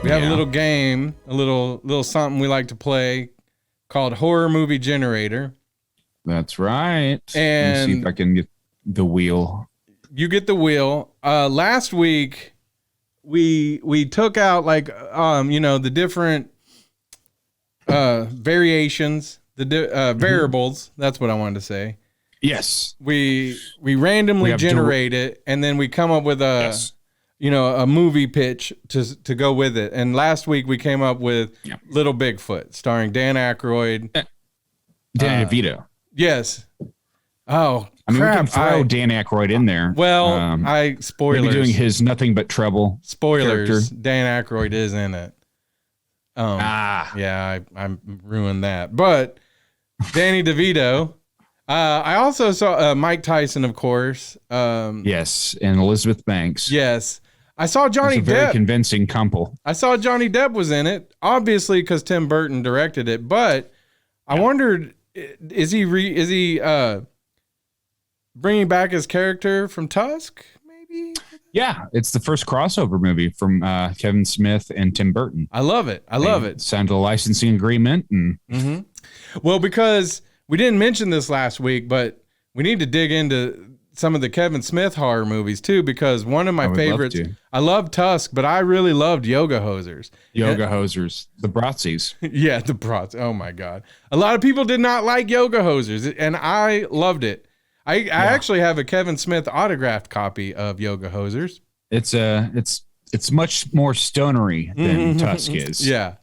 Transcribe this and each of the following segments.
We have a little game, a little something we like to play called Horror Movie Generator. That's right. And let me see if I can get the wheel. You get the wheel. Last week we took out like the different variations, the variables. That's what I wanted to say. Yes. We randomly generate it, and then we come up with a movie pitch to go with it. And last week we came up with Little Bigfoot, starring Dan Aykroyd, Danny DeVito. Yes. Oh, I mean, we can throw Dan Aykroyd in there. Well, spoilers. Maybe doing his Nothing But Trouble. Spoilers. Character. Dan Aykroyd is in it. Yeah, I ruined that. But Danny DeVito. I also saw Mike Tyson, of course. Yes, and Elizabeth Banks. Yes. I saw Johnny Depp. Very convincing couple. I saw Johnny Depp was in it, obviously because Tim Burton directed it. But I wondered, is he bringing back his character from Tusk? Maybe. Yeah, it's the first crossover movie from Kevin Smith and Tim Burton. I love it. I love it. Signed a licensing agreement, and well, because we didn't mention this last week, but we need to dig into some of the Kevin Smith horror movies too, because one of my favorites, I love Tusk, but I really loved Yoga Hosers. The Bratzies. Yeah, the Brats. Oh my God. A lot of people did not like Yoga Hosers, and I loved it. I actually have a Kevin Smith autographed copy of Yoga Hosers. It's much more stonery than Tusk is. Yeah.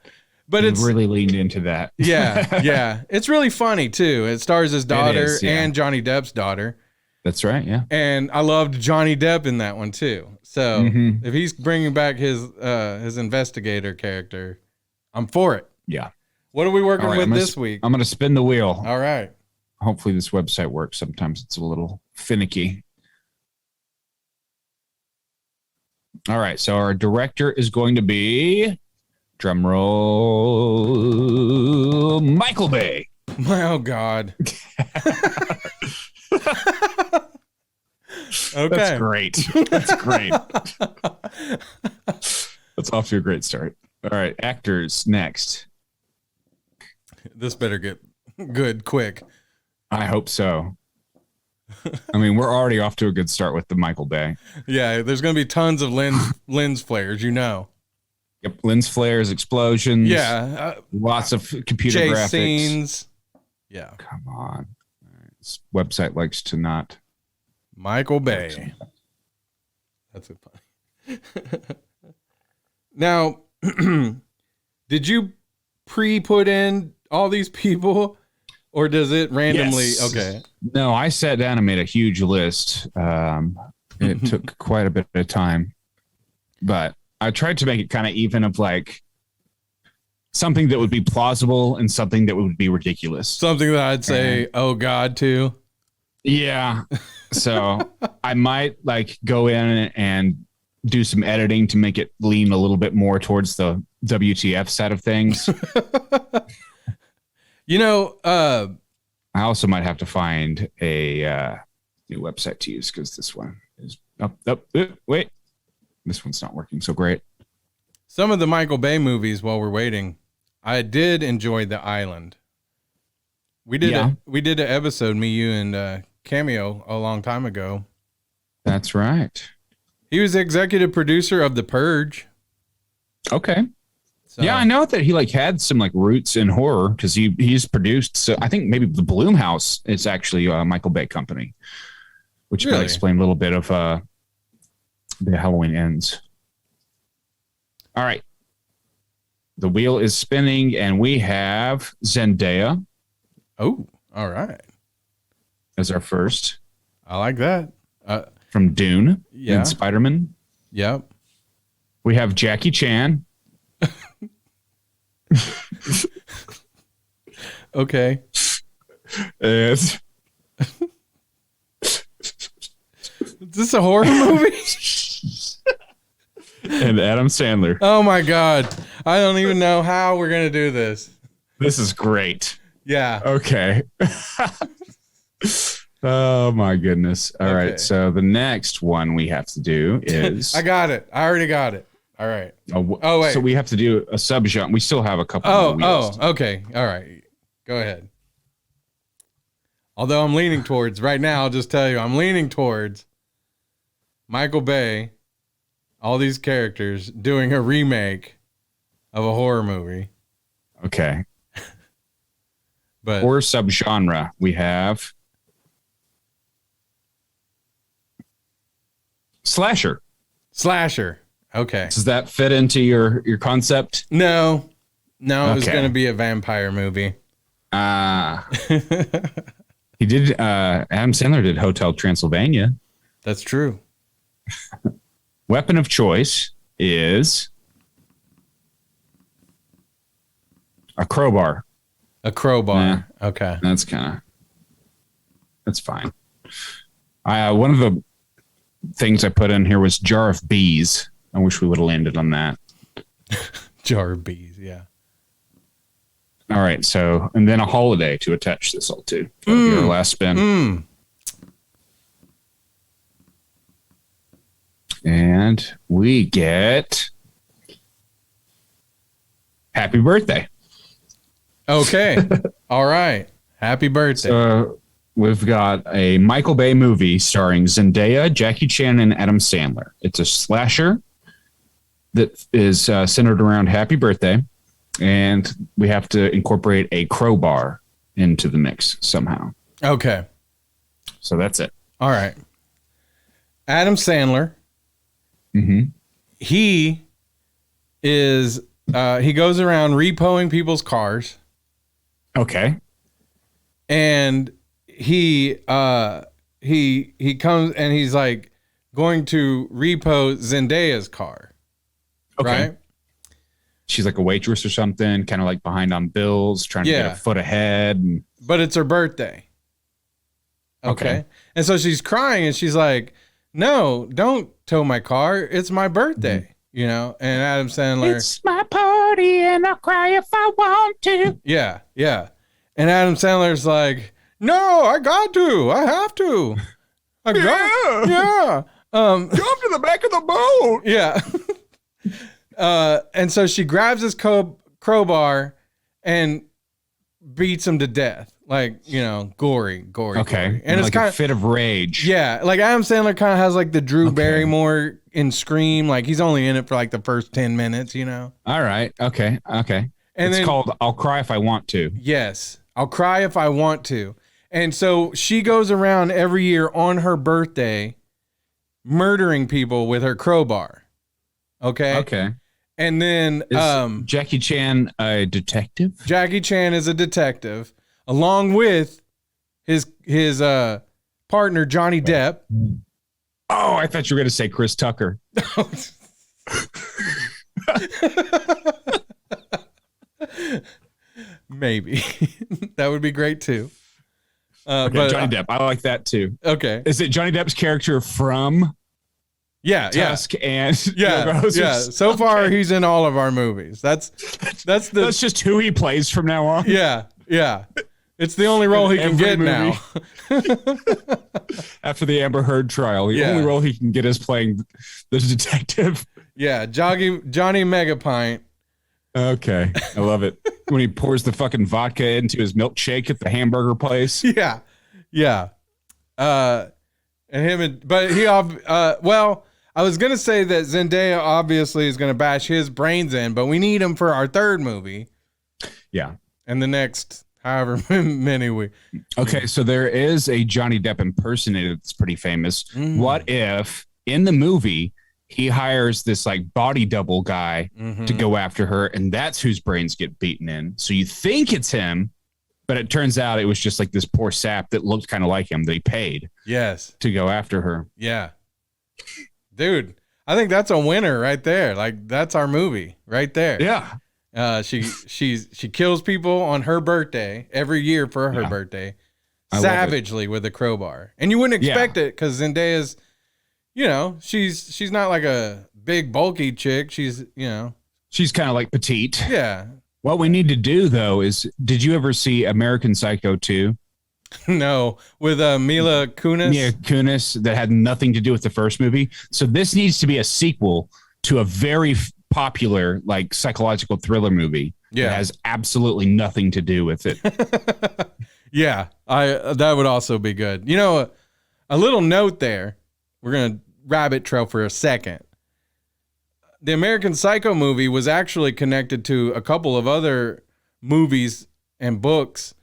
But it's really leaned into that. Yeah. It's really funny too. It stars his daughter and Johnny Depp's daughter. That's right. Yeah. And I loved Johnny Depp in that one too. So if he's bringing back his investigator character, I'm for it. Yeah. What are we working with this week? I'm going to spin the wheel. All right. Hopefully this website works. Sometimes it's a little finicky. All right. So our director is going to be, drum roll, Michael Bay. Oh, God. Okay. That's great. That's great. That's off to a great start. All right. Actors next. This better get good quick. I hope so. I mean, we're already off to a good start with the Michael Bay. Yeah, there's going to be tons of lens flares, Yep, lens flares, explosions. Yeah. Lots of computer graphics. Scenes. Yeah. Come on. This website likes to not. Michael Bay. That's a funny. Now, did you pre-put in all these people? Or does it randomly? Yes. Okay. No, I sat down and made a huge list. It took quite a bit of time, but I tried to make it kind of even of like something that would be plausible and something that would be ridiculous. Something that I'd say, oh God, to. Yeah. So I might like go in and do some editing to make it lean a little bit more towards the WTF side of things. I also might have to find a new website to use because this one is wait. This one's not working so great. Some of the Michael Bay movies, while we're waiting, I did enjoy The Island. We did an episode, me, you, and Cameo a long time ago. That's right. He was executive producer of The Purge. Okay. So. Yeah, I know that he had some roots in horror because he's produced. So I think maybe the Blumhouse is actually a Michael Bay company, which might explain a little bit of the Halloween Ends. All right, the wheel is spinning, and we have Zendaya. Oh, all right. As our first. I like that. From Dune and Spider-Man. Yep. We have Jackie Chan. Okay. Is this a horror movie? And Adam Sandler. Oh my God. I don't even know how we're going to do this. This is great. Yeah. Okay. Oh my goodness. All right. So the next one we have to do is I got it. I already got it. All right. Oh, wait. So we have to do a subgenre. We still have a couple more wheels. Okay. All right. Go ahead. Although I'm leaning towards, right now, I'll just tell you, I'm leaning towards Michael Bay, all these characters, doing a remake of a horror movie. Okay. But horror subgenre, we have slasher. Okay. Does that fit into your concept? No, it was going to be a vampire movie. He did. Adam Sandler did Hotel Transylvania. That's true. Weapon of choice is a crowbar. Yeah, okay. That's fine. One of the things I put in here was jar of bees. I wish we would have landed on that. Jar of bees, yeah. All right, so, and then a holiday to attach this all to. That'll be our last spin. And we get happy birthday. Okay. All right. Happy birthday. So we've got a Michael Bay movie starring Zendaya, Jackie Chan, and Adam Sandler. It's a slasher that is centered around happy birthday. And we have to incorporate a crowbar into the mix somehow. Okay. So that's it. All right. Adam Sandler. Mm-hmm. He is, he goes around repoing people's cars. Okay. And he comes and he's like going to repo Zendaya's car. Okay. Right? She's like a waitress or something, kind of like behind on bills, trying to get a foot ahead. But it's her birthday. Okay. And so she's crying and she's like, no, don't tow my car. It's my birthday. Mm-hmm. You know, and Adam Sandler. It's my party and I'll cry if I want to. Yeah. And Adam Sandler's like, no, I got to. I have to. Yeah. Jump to the back of the boat. Yeah. And so she grabs his crowbar and beats him to death. Like, you know, gory. Okay. Gory. And it's like kind of a fit of rage. Yeah. Like Adam Sandler kind of has like the Drew Barrymore in Scream. Like he's only in it for like the first 10 minutes, you know? All right. Okay. And it's called I'll Cry If I Want To. Yes. I'll cry if I want to. And so she goes around every year on her birthday murdering people with her crowbar. Okay. And then is Jackie Chan a detective? Jackie Chan is a detective, along with his partner Johnny Depp. Oh, I thought you were going to say Chris Tucker. Maybe. That would be great too. But Johnny Depp, I like that too. Okay. Is it Johnny Depp's character from Tusk and So far he's in all of our movies. That's just who he plays from now on. Yeah. It's the only role he can get movie. Now. After the Amber Heard trial, the only role he can get is playing the detective. Yeah, Johnny Megapint. Okay, I love it. When he pours the fucking vodka into his milkshake at the hamburger place. Yeah. But I was going to say that Zendaya obviously is going to bash his brains in, but we need him for our third movie. Yeah. And the next however many we. Okay, so there is a Johnny Depp impersonator that's pretty famous. What if in the movie he hires this like body double guy to go after her, and that's whose brains get beaten in? So you think it's him, but it turns out it was just like this poor sap that looked kind of like him that he paid. Yes. To go after her. Yeah. Dude, I think that's a winner right there. Like that's our movie right there. Yeah. She kills people on her birthday every year for her birthday, savagely with a crowbar, and you wouldn't expect it because Zendaya's, you know, she's not like a big bulky chick. She's she's kind of like petite. Yeah. What we need to do though is, did you ever see American Psycho 2? No, with Mila Kunis. Mila Kunis, that had nothing to do with the first movie. So this needs to be a sequel to a very popular like psychological thriller movie that has absolutely nothing to do with it. Yeah, that would also be good. You know, a little note there. We're going to rabbit trail for a second. The American Psycho movie was actually connected to a couple of other movies and books.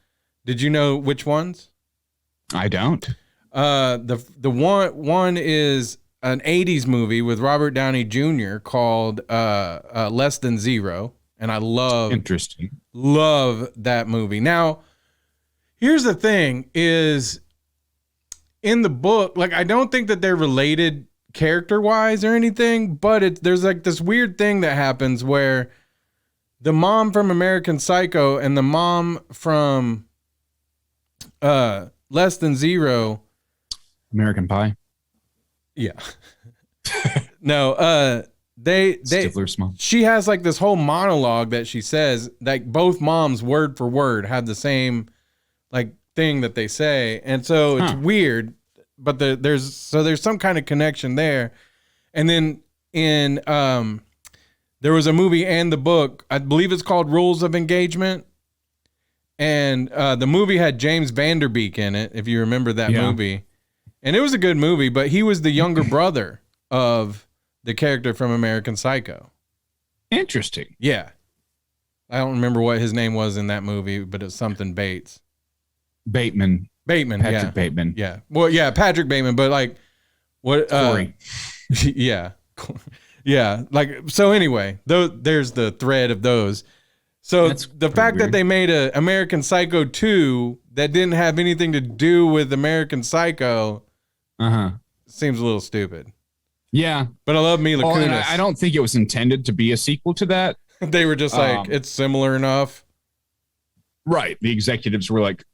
Did you know which ones? I don't. The one is an 80s movie with Robert Downey Jr. called Less Than Zero, and I love that movie. Now, here's the thing is in the book, like I don't think that they're related character-wise or anything, but there's like this weird thing that happens where the mom from American Psycho and the mom from Less Than Zero, American Pie. Yeah. No, Stifler's mom. She has like this whole monologue that she says, like both moms word for word have the same like thing that they say. And so it's weird, but there's some kind of connection there. And then in there was a movie and the book, I believe it's called Rules of Engagement. And the movie had James Vanderbeek in it, if you remember that movie. And it was a good movie, but he was the younger brother of the character from American Psycho. Interesting. Yeah. I don't remember what his name was in that movie, but it was something Bates. Bateman. Patrick Bateman. Yeah. Well, yeah, Patrick Bateman, but like what Corey. Yeah. Yeah. Like so anyway, there's the thread of those. So the fact that they made a American Psycho 2 that didn't have anything to do with American Psycho seems a little stupid. Yeah. But I love Mila Kunis. And I don't think it was intended to be a sequel to that. They were just like, it's similar enough. Right. The executives were like,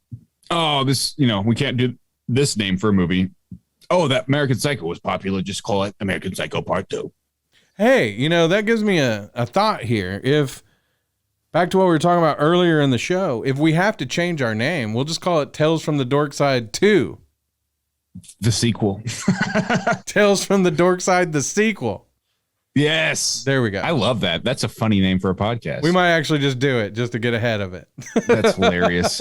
oh, this, we can't do this name for a movie. Oh, that American Psycho was popular. Just call it American Psycho Part 2. Hey, that gives me a thought here. Back to what we were talking about earlier in the show, if we have to change our name, we'll just call it Tales from the Dorkside 2. The sequel. Tales from the Dorkside, the sequel. Yes. There we go. I love that. That's a funny name for a podcast. We might actually just do it just to get ahead of it. That's hilarious.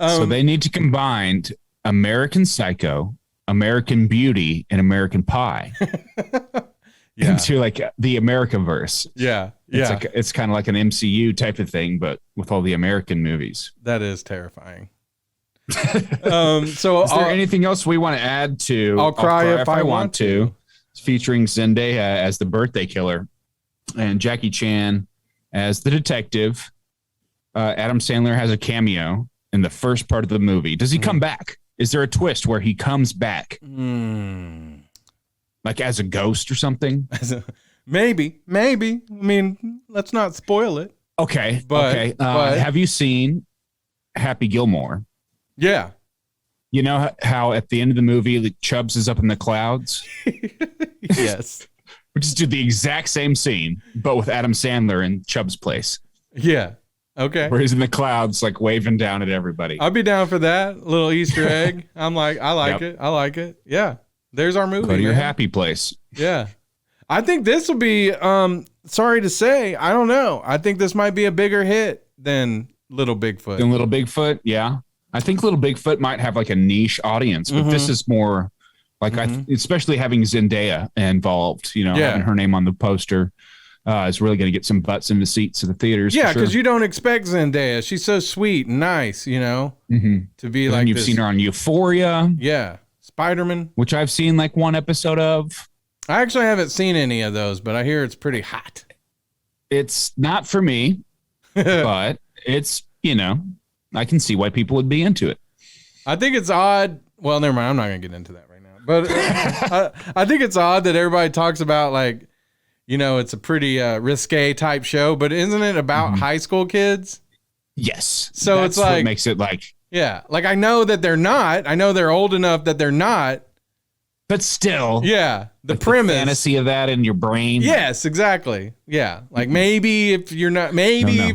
So they need to combine American Psycho, American Beauty, and American Pie into like the Americaverse. Yeah. It's kind of like an MCU type of thing, but with all the American movies. That is terrifying. So is there anything else we want to add to I'll cry if I want to? Featuring Zendaya as the birthday killer and Jackie Chan as the detective. Adam Sandler has a cameo in the first part of the movie. Does he come back? Is there a twist where he comes back? Like as a ghost or something? Maybe. I mean, let's not spoil it. Okay. But have you seen Happy Gilmore? Yeah. You know how at the end of the movie, Chubbs is up in the clouds? Yes. We just did the exact same scene, but with Adam Sandler in Chubbs' place. Yeah. Okay. Where he's in the clouds, like waving down at everybody. I'd be down for that little Easter egg. I'm like, I like it. I like it. Yeah. There's our movie. Go to your happy place. Yeah. I think this will be, sorry to say, I don't know. I think this might be a bigger hit than Little Bigfoot. Yeah. I think Little Bigfoot might have like a niche audience, but this is more like, especially having Zendaya involved, having her name on the poster is really going to get some butts in the seats of the theaters. Yeah, because you don't expect Zendaya. She's so sweet and nice, to be and like you've seen her on Euphoria. Yeah. Spider-Man. Which I've seen like one episode of. I actually haven't seen any of those, but I hear it's pretty hot. It's not for me, but it's, I can see why people would be into it. I think it's odd. Well, never mind. I'm not going to get into that right now. But I think it's odd that everybody talks about like, it's a pretty risque type show, but isn't it about high school kids? Yes. So that's it's like, what makes it like, yeah, like I know that they're not. I know they're old enough that they're not. But still. Yeah. The like premise. The fantasy of that in your brain. Yes, exactly. Yeah. Like maybe if you're not,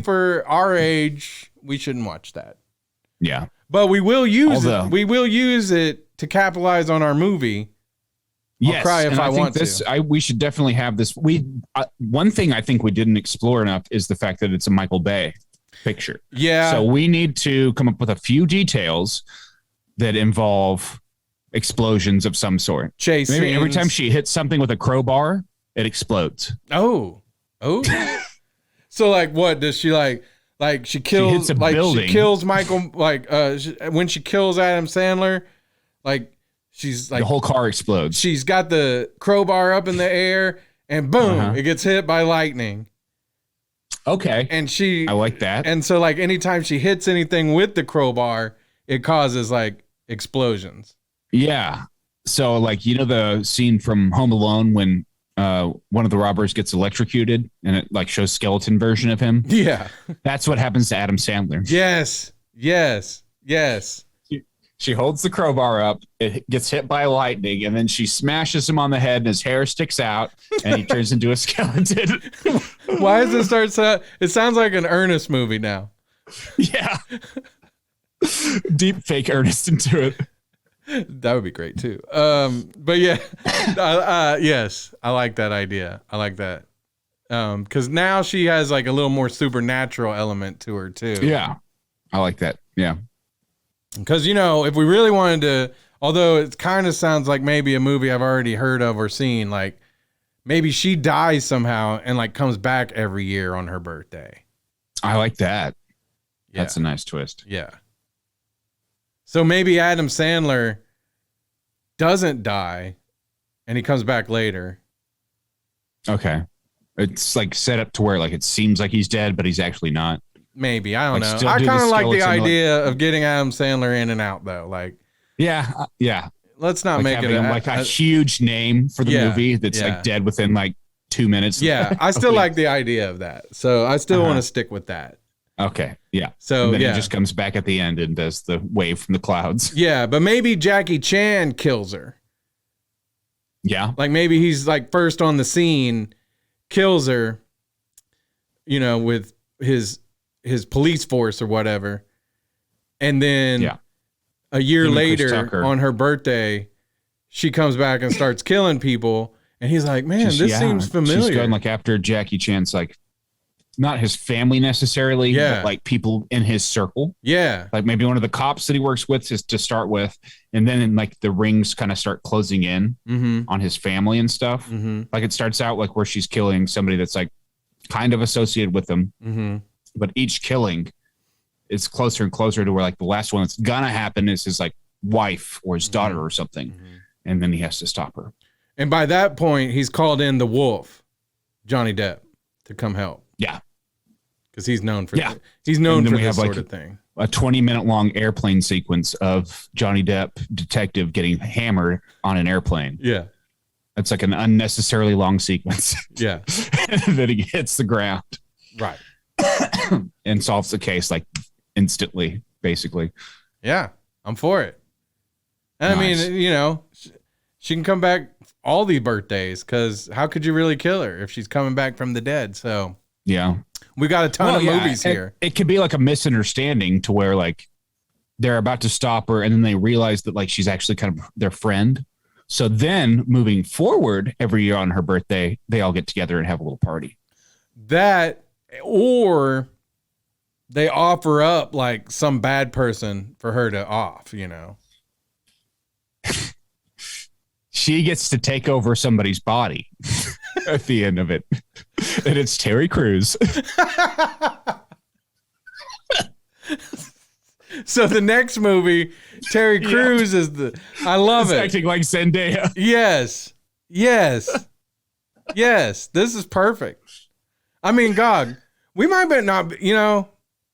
for our age, we shouldn't watch that. Yeah. But we will use it. We will use it to capitalize on our movie. I'll cry if I want to. We should definitely have this. One thing I think we didn't explore enough is the fact that it's a Michael Bay picture. Yeah. So we need to come up with a few details that involve explosions of some sort. Chase. Maybe every time she hits something with a crowbar, it explodes. Oh. So like, what does she like? Like she kills, she kills Michael. Like when she kills Adam Sandler, like she's like the whole car explodes. She's got the crowbar up in the air, and boom, it gets hit by lightning. Okay, and I like that. And so like anytime she hits anything with the crowbar, it causes like explosions. Yeah. So like the scene from Home Alone when one of the robbers gets electrocuted and it like shows skeleton version of him. Yeah. That's what happens to Adam Sandler. Yes. She holds the crowbar up, it gets hit by lightning, and then she smashes him on the head and his hair sticks out and he turns into a skeleton. Why does it start it sounds like an Ernest movie now. Yeah. Deep fake Ernest into it. That would be great too. But yeah, yes, I like that idea. I like that. Because now she has like a little more supernatural element to her too. Yeah, I like that. Yeah. Because if we really wanted to, although it kind of sounds like maybe a movie I've already heard of or seen, like maybe she dies somehow and like comes back every year on her birthday. I like that. Yeah. That's a nice twist. Yeah. So maybe Adam Sandler doesn't die and he comes back later. Okay. It's like set up to where like it seems like he's dead, but he's actually not. Maybe. I don't know. I kind of like the idea of getting Adam Sandler in and out though. Like, yeah. Let's not make it a huge name for the movie that's like dead within like 2 minutes. Yeah. I still like the idea of that. So I still want to stick with that. Okay. Yeah. So and then he just comes back at the end and does the wave from the clouds. Yeah, but maybe Jackie Chan kills her. Yeah. Like maybe he's like first on the scene, kills her, with his police force or whatever. And then a year later on her birthday, she comes back and starts killing people. And he's like, man, this seems familiar. She's going like after Jackie Chan's like, not his family necessarily, but like people in his circle. Yeah. Like maybe one of the cops that he works with is to start with. And then like the rings kind of start closing in on his family and stuff. Mm-hmm. Like it starts out like where she's killing somebody that's like kind of associated with them. Mm-hmm. But each killing is closer and closer to where like the last one that's gonna happen is his like wife or his daughter or something. Mm-hmm. And then he has to stop her. And by that point, he's called in the wolf, Johnny Depp, to come help. Yeah. Because he's known for that. He's known for this sort of thing. A 20-minute long airplane sequence of Johnny Depp, detective, getting hammered on an airplane. Yeah. It's like an unnecessarily long sequence. Yeah. That he hits the ground. Right. And solves the case like instantly, basically. Yeah. I'm for it. And nice. I mean, she can come back all these birthdays because how could you really kill her if she's coming back from the dead? So, yeah. We got a ton of movies here. It could be like a misunderstanding to where like they're about to stop her and then they realize that like she's actually kind of their friend. So then moving forward every year on her birthday, they all get together and have a little party. That, or they offer up like some bad person for her to off, She gets to take over somebody's body at the end of it. And it's Terry Crews. So the next movie, Terry Crews is I love it. Acting like Zendaya. Yes. This is perfect. I mean, Gog, we might not,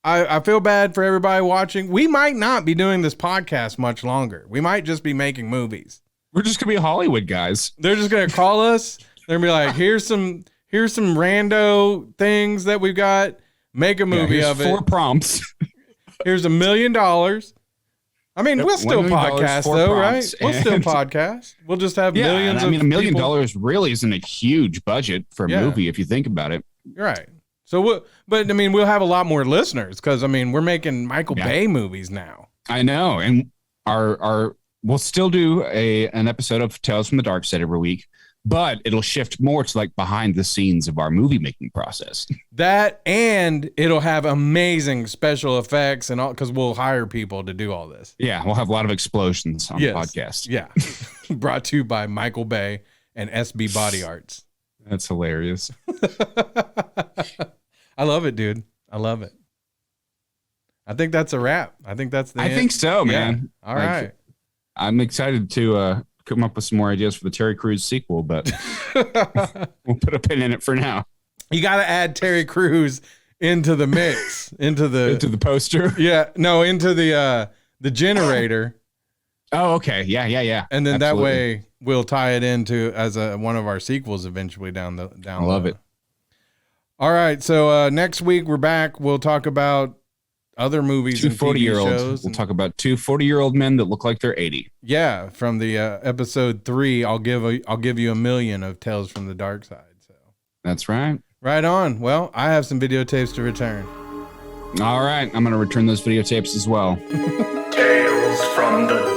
I feel bad for everybody watching. We might not be doing this podcast much longer. We might just be making movies. We're just going to be Hollywood guys. They're just going to call us. They're going to be like, here's some rando things that we've got. Make a movie of it. 4 prompts. Here's $1 million. I mean, we'll still podcast though, right? We'll still podcast. We'll just have millions. $1 million really isn't a huge budget for a movie if you think about it. Right. So, we'll have a lot more listeners because we're making Michael Bay movies now. I know, and our we'll still do an episode of Tales from the Dark Side every week, but it'll shift more to like behind the scenes of our movie making process. That, and it'll have amazing special effects and all, because we'll hire people to do all this. Yeah, we'll have a lot of explosions on the podcast. Yeah. Brought to you by Michael Bay and SB Body Arts. That's hilarious. I love it, dude. I love it. I think that's a wrap. I think that's the end. I think so, man. All right. I'm excited to come up with some more ideas for the Terry Crews sequel, but we'll put a pin in it for now. You got to add Terry Crews into the mix, into the poster. Yeah, no, into the generator. Oh, okay. Yeah. And then that way we'll tie it into as one of our sequels eventually down. I love it. All right, so next week we're back. We'll talk about other movies and TV shows. We'll talk about 2 40-year-old men that look like they're 80. Yeah, from the episode 3, I'll give you $1 million of Tales from the Dark Side. So that's right. Right on. Well, I have some videotapes to return. All right, I'm going to return those videotapes as well. Tales from the